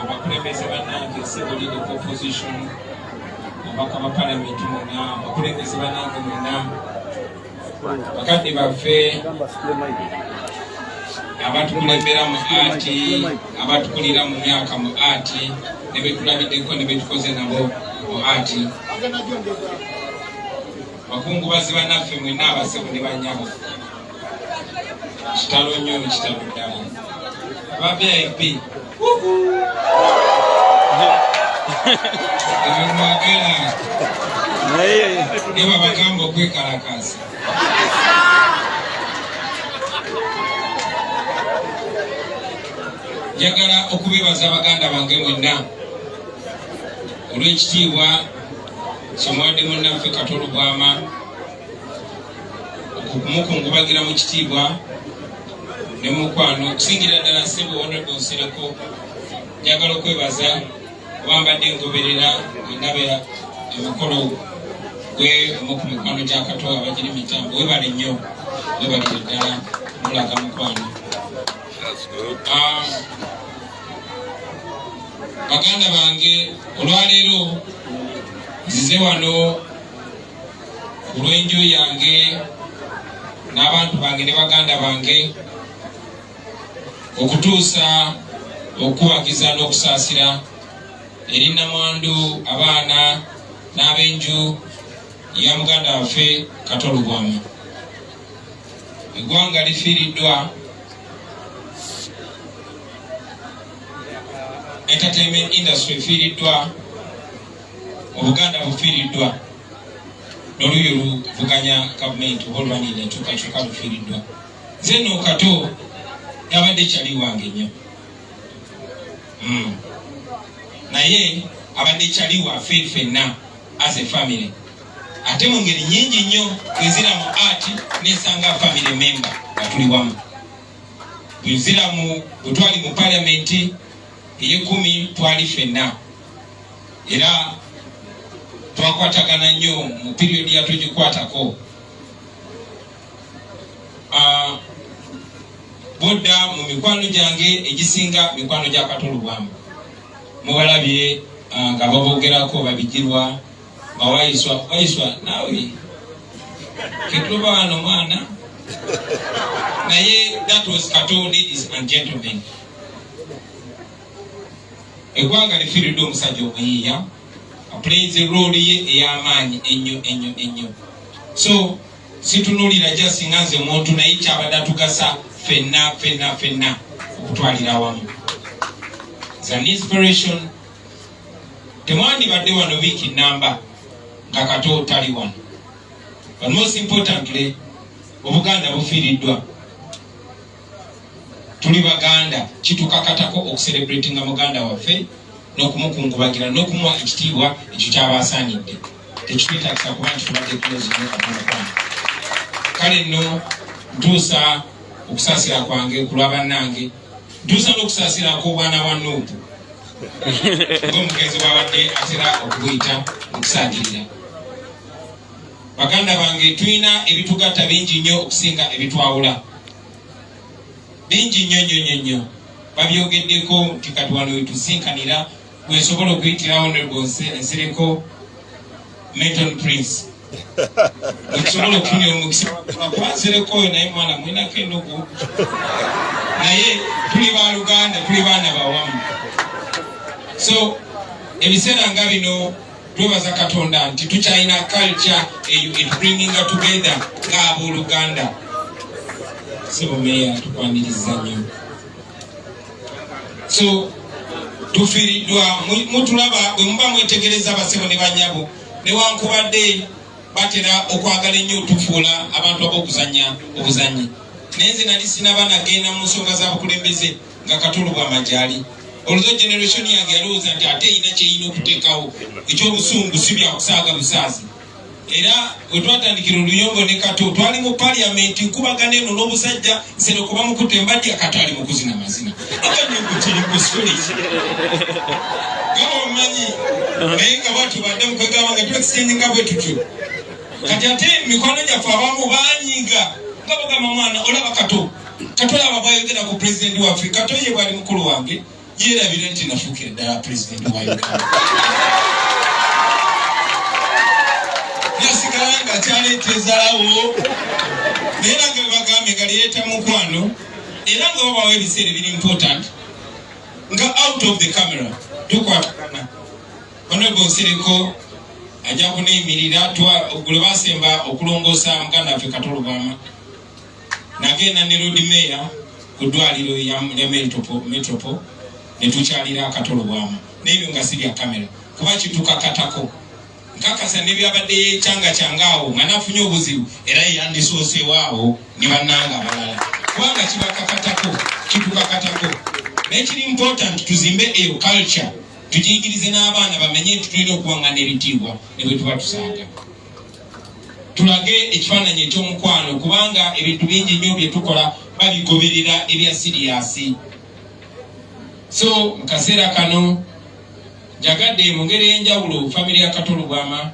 abakulembeze bannange civil leader opposition abaka ba Palamenti muna abakulembeze bannange muna bakadde baffe abatukulembera mu ati abatukulira mu myaka mu ati ne betulabiddeko ne betukoze nabo mu ati bakungubazi bannaffe mwenna abasebo ne banyabo kitalo nnyo kitalo ddala aba-VIP ebimwagala ne babagamba okwekalakaasa njagala okubebaza abaganda bange mwenna olw'ekitiibwa kimwadde munnaffe Kato Lubwama okumukungubagira mu kitiibwa ne mukwano okusingira ddala ssebo Honorable Nsereko njagala okwebaza kuba mbadde ngoberera endaba emikolo gwe omu ku mikwano gya Kato abagiri mitambo webale nnyo webalire ddala mulaga mukwano baganda bange olwaleero nzize wano olw'enju yange n'abantu bange ne baganda bange okutuusa okuwagiza n'okusaasira eri namwandu abaana n'ab'enju ya muganda waffe Kato Lubwama. Eggwanga lifiiriddwa, entertainment industry efiiriddwa, obuganda bufiiriddwa, n'oluuyi oluvuganya gavumenti oba olwanira enkyukakyuka lufiiriddwa. Nze nno Kato yabadde kyali wange nnyo, naye abadde kyali waffe ffenna as a family. Ate mu ngeri nnyingi nnyo bwenzira mu ati nesanga family member nga tuli wamu. Bwenzira bwe twali mu Palamenti ey'ekumi twali ffenna, era twakwatagana nnyo mu period yatugikwatako. Bodda mu mikwano gyange egisinga mikwano gya Kato Lubwama mubalabye nga babogerako babigirwa bawayiswa nawe ketuba wano mwana naye that was Kato, ladies and gentlemen. Eggwanga lifiiriddwa omusajja omuyiiya aplays role ye ey'amaanyi ennyo. So situnuulira jasinga nze muntu naye kyabadde atugasa ffenna okutwalira awamu. It's an inspiration. Temwandibadde wano wiiki namba nga Kato tali wano. But most importantly, obuganda bufiiriddwa. Tuli baganda, kitukakatako okucelebratinga muganda waffe n'okumukungubagira n'okumuwa ekitiibwa ekyo ky'abasaanidde. Tekitwetagisa kuba nti tubadde close nnyo Katonda kwange. Kale nno ntuusa okusaasira kwange ku lwa bannange, ntuusa n'okusaasira ak'obwana bwa Nuupu ng'omugenzi bw'abadde atera okubuyita okusaagirira. Baganda bange tulina ebitugatta bingi nnyo okusinga ebitwawula. Bingi nnyo babyogeddeko nti kati wano wetusinkanira wesobola okuyitira Honorable Nsereko Menton Prince. Okusobola okufunira omukisa kuba Nsereko oyo naye mwana mwinako ennugu, naye tuli baluganda, tuli baana bawamu. So ebiseera nga bino twebaza Katonda nti tukyalina culture eyo bringing together ng'abooluganda. Sebo meya tukwaniriza nnyo. So tufiiriddwa, mutulaba bwe muba mwetegereza abasebo ne bannyabo newankubadde batera okwagala ennyo tufuula abantu ab'okuzannya obuzannyi. Naye nze nali sinaba nagenda mu nsonga z'abakulembeze nga Kato Lubwama gyali. Olwo generation yange yalowooza nti ate erina kyeyina okuteekawo ekyobusungu si bya kusaaga busaazi. Era bwe twatandikira oluyombo ne Kato twali mu Palamenti nkubagana eno n'obusajja Nsereko bamukutte mbadde Kato ali mu kuzina mazina. Akanyugu ku storage. Gaba omanyi naye nga bwatu badde mu kwegaba nga twekisennyinga bwe tutyo. Kati ate mikwano gyaffe abamu baanyiga nga bagamba mwana olaba Kato. Kato laba bwayogera ku pulezidenti waffe. Kato ye bwali mukulu wange yerabira nti nafuukira ddala pulezidenti wa Uganda. Yasigala nga kyaleetezaawo naye nange bagambe nga lireeta mukwano era nga babawo ebiseera ebiri important nga out of the camera tukwatagana. Honorable Nsereko ajja kuneeyimirira oggulo basemba okulongoosa muganda waffe Kato Lubwama nagenda ne road mayor ku ddwaliro ya Metropo ne tukyalira Kato Lubwama n'ebyo nga sirya kamera kuba kitukakatako nkakasa n'ebyabadde yekyanga kyangaawo nga nafunye obuzibu era yandisooseewaawo ne bannanga abalala kubanga kibakakatako kitukakatako. Naye kiri important tuzimbe eyo culture tugiyigirize n'abaana bamenye nti tulina okuwangana ebitiibwa ne bwe tuba tusaaga. Tulage ekifaananyi eky'omukwano kubanga ebintu bingi nnyo bye tukola babigoberera ebya siriyasi. So mu kaseera kano njagadde mu ngeri ey'enjawulo famire ya Kato Lubwama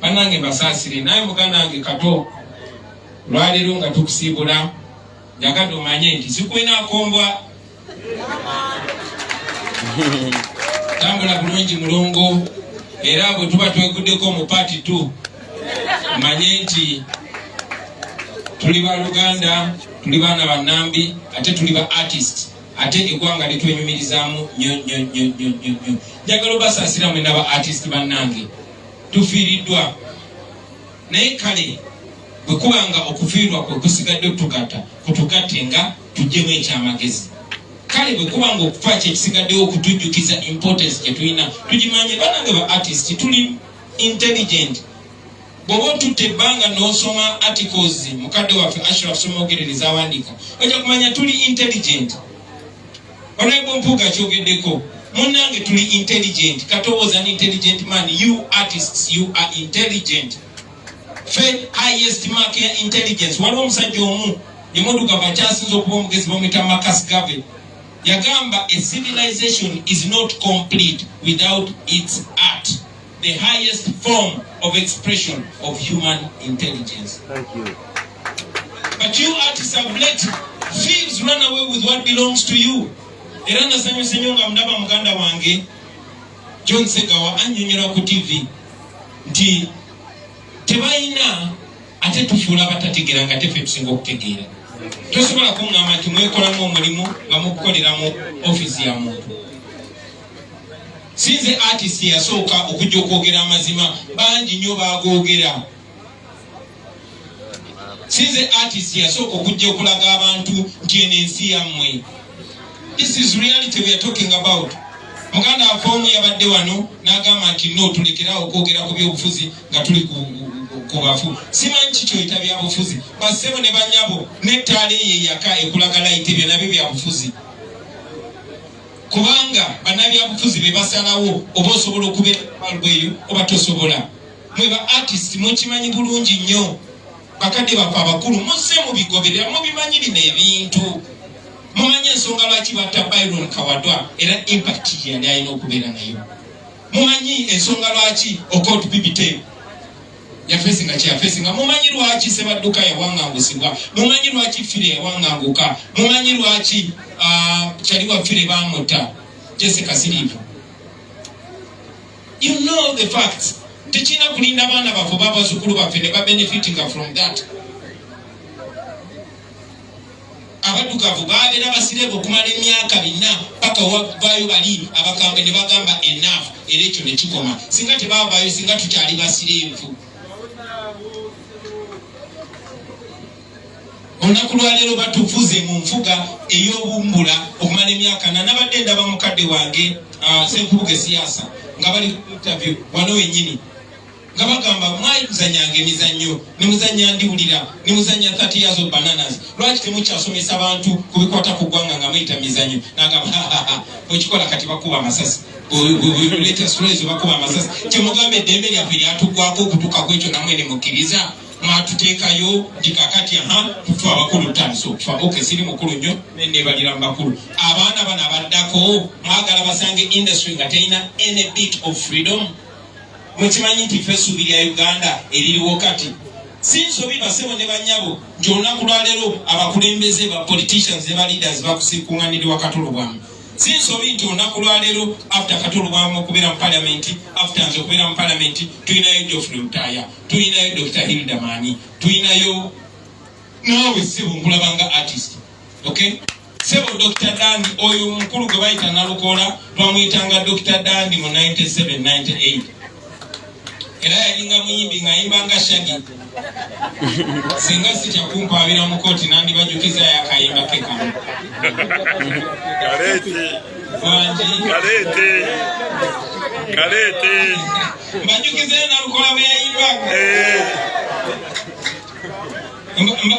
bannange basaasire naye muganda wange Kato lwaleero nga tukusiibula njagadde omanye nti sikwena akombwa tambula bulungi mulongo era bwe tuba tweguddeko mu paati 2 manye nti tuli ba Luganda tuli baana bannambi ate tuli ba artist ate eggwanga litwenyumirizaamu nnyo. Njagala obasaasira mwena ba artist bannange tufiiriddwa naye kale bwe kubanga okufiirwa kwe kusigadde okutugatta kutugatte nga tuggyemu ekyamagezi. Kale bwe kubanga okufa kyekisigaddewo okutujjukiza importance gye tulina tugimanye. Bannange ba artist tuli intelligent. Bw'oba otutte ebbanga n'osoma articles mukadde waffe Ashraf Somogerere z'awandiika ojja kumanya tuli intelligent. Honorable Mpuuga kyogeddeko munnange tuli intelligent. Kato was an intelligent man. You artists, you are intelligent. Fe highest mark ya intelligence. Waliwo omusajja omu emodukava akyasinza okuba omugezi bamuyita Marcus Garvey yagamba a civilization is not complete without its art, the highest form of expression of human intelligence. Thank you. But you artists have let thieves run away with what belongs to you. Era nasanyuse nnyo nga mundaba muganda wange John Segawa annyonnyola ku TV nti tebalina ate tufuula abatategeera nga teffe tusinga okutegeera. Tosobola kuŋŋamba nti mwekolamu omulimu nga mukukolera mu ofisi ya muntu. Sinze artist yasooka okujja okwogera amazima bangi nnyo bagoogera. Sinze artist yasooka okujja okulaga abantu nti eno ensi yammwe. This is reality we are talking about. Muganda waffe omu yabadde wano n'agamba nti no tulekerawo okwogera ku byobufuzi nga tuli ku bafu. Simanyi kikyoyita byabufuzi bassebo ne bannyabo n'ettaala eyo eyaka ekulaga layiti ebyo nabyo byabufuzi. Kubanga bannabyabufuzi be basalawo oba osobola okubeera balweyo oba tosobola. Mwe ba artist mukimanyi bulungi nnyo. Bakadde baffe abakulu musse mubigoberera mubimanyi bino ebintu. Mumanyi ensonga lwaki batta Byron Kawadwa era impact yali alina okubeera nayo. Mumanyi ensonga lwaki Okot Bibite yafeesinga kyeyafeesinga. Mumanyi lwaki Sebadduka yawangangusibwa. Mumanyi lwaki Fire yawanganguka. Mumanyi lwaki kyali wa Fire bamutta Jessica Siriva. You know the facts. Tekina kulinda baana baffe babazukulu baffe ne babenefitinga from that. Abaddugavu babeera basirebe okumala emyaka 4 paka wavaayo bali abakambwe ne bagamba enough era ekyo ne kikoma. Singa tebavaayo singa tukyali basireevu. Olunaku lwaleero batufuze mu nfuga ey'obumbula okumala emyaka 4. Nabadde ndaba mukadde wange Ssenkubuge Siasa nga bali ku interview wano wennyini nga bagamba mwayizanyanga emizannyo ne muzannya ndiwulira ne muzannya 30 years of bananas. Lwaki temukyasomesa abantu ku bikwata ku ggwanga nga muyita mizannyo? N'agamba okikola kati bakuba amasasi leeta stories bakuba amasasi. Kyemugambe eddembe lyaffe lyatuggwako okutuuka ku ekyo namwe ne mukkiriza mwatuteekayo nti kakati tufa abakulu tutandise okufa. Okay, siri mukulu nnyo nebalira mu bakulu. Abaana bano abaddako mwagala basange industry nga terina any bit of freedom. Mukimanyi nti ffe essuubi lya Uganda eririwo kati. Sinsobi basebo ne bannyabo nti olunaku lwaleero abakulembeze ba politicians ne ba leaders bakusiikuŋŋaanidde wa Kato Lubwama. sinsobi nti olunaku lwaleero after Kato lwamu okubeera mu Palamenti, after nze okubeera mu Palamenti, tulinayo Geoffrey Lutaya, tulinayo Dr. Hilda Mani, tulinayo naawe Sebo nkulabanga artist. Okay? Sebo Dr. Dandi oyo mukulu gwe bayita Nalukoola twamuyitanga Dr. Dandi mu 97-98. Era yalinga muyimbi ng'ayimbanga Shaggy. Singa sikyakumpaabira mu kooti nandi bajukiza yakayimba ke kamu. Kalete. Mbajukiza Nalukoola bwe yayimbanga.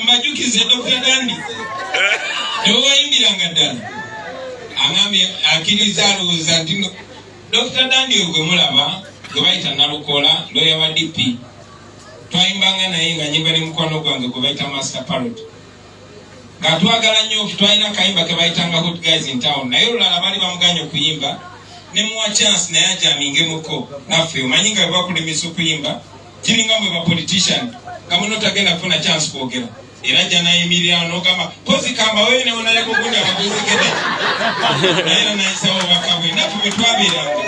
Mbajukiza Dr. Dandi. Ewa yimbiranga ddala. Angambye akkiriza alowooza nti Dr. Dandi ogwe mulaba gwe bayita Nalukoola lawyer wa DP. Twayimbanga naye nga nyimba ne mukwano gwange gwe bayita Master Parrot. Nga twagala nnyo twalina akayimba ke bayitanga Hot Guys in Town. Naye olulala bali bamuganya okuyimba ne muwa chance naye ajamingemuko naffe omanyi nga bakulemesa okuyimba kiringa mwe ba politician nga muno tagenda kufuna chance kwogera. Era jana Emiliano n'ogamba pozi kamba wewe ne onaleko gundi abaguzi gede. Naye nayisawo bakabwe naffe bwe twabeeranga.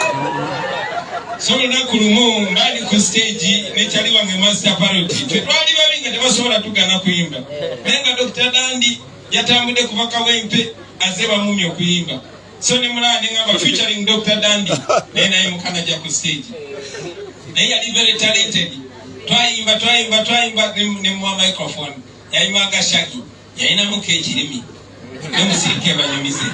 So olunaku lumu mbali ku stage nekyali wange Master Parrot. Twali babi nga tebasobola tugana kuyimba. Naye nga Dr. Dandi yatambudde kuva Kawempe azze bamumye okuyimba. So ne mulaba ne ngamba featuring Dr. Dandi naye mukanaja ku stage. Naye yali very talented. Twayimba ne muwa microphone. Yayimbanga Shaggy. Yayinamu kekirimi. Nemusirike banyumize.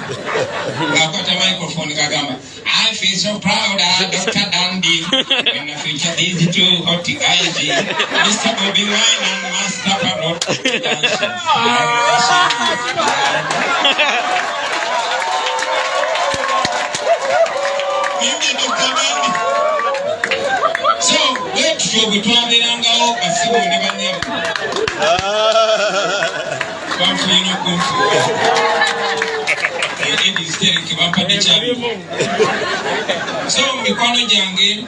Ngakwata microphone kagamba I feel so proud of Dr. Dandi when I feature these two hot guys, Mr. Bobi and Master Parrot. So, wait to be twaberangawo basibo ne banyabu. Bamfuyino kumfu. So mikwano gyange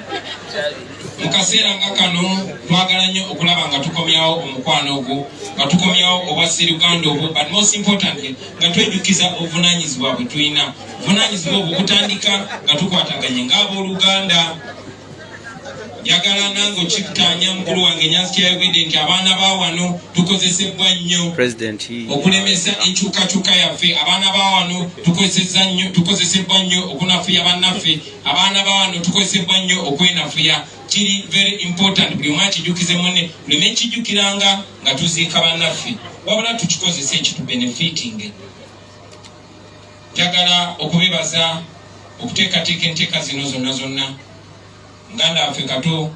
mukaseera nga kano twagala nnyo okulaba nga tukomyawo omukwano ogwo nga tukomyawo obwasiruganda obwo but most importantly nga twejukiza obuvunaanyizibwa bwe tulina obuvunaanyizibwa obwo butandika nga tukwataganye ng'abooluganda. Yagala nango chikutanya mukulu wange Nyansi kyayogedde nti abaana ba wano tukozesebwa nnyo okulemesa enkyukakyuka yaffe. Abaana ba wano tukozesebwa nnyo okunafuya bannaffe. Abaana ba wano tukozesebwa nnyo okwenafuya. Kiri very important buli omu akijukize munne tuleme kijukiranga nga tuziika bannaffe wabula tukikozesa ekitubenefiting. Njagala okubebaza okuteekateeka enteeka zino zonna nganda waffe Kato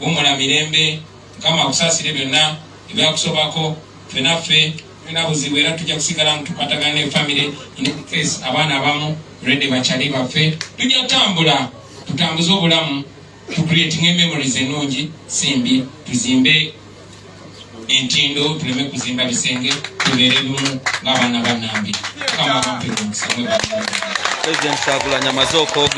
wumula mirembe kama akusasire byonna ebyakusobako fenaffe tulina buzibu era tujja kusigala tukwatagana ne family in case abaana abamu redi bakyali baffe tujja tambula tutambuze obulamu to creating memories ennungi simbi tuzimbe entindo tuleme kuzimba bisenge tubeere bimu ng'abaana bannambi kama abampe omusamwe President Kagula Nyamazoko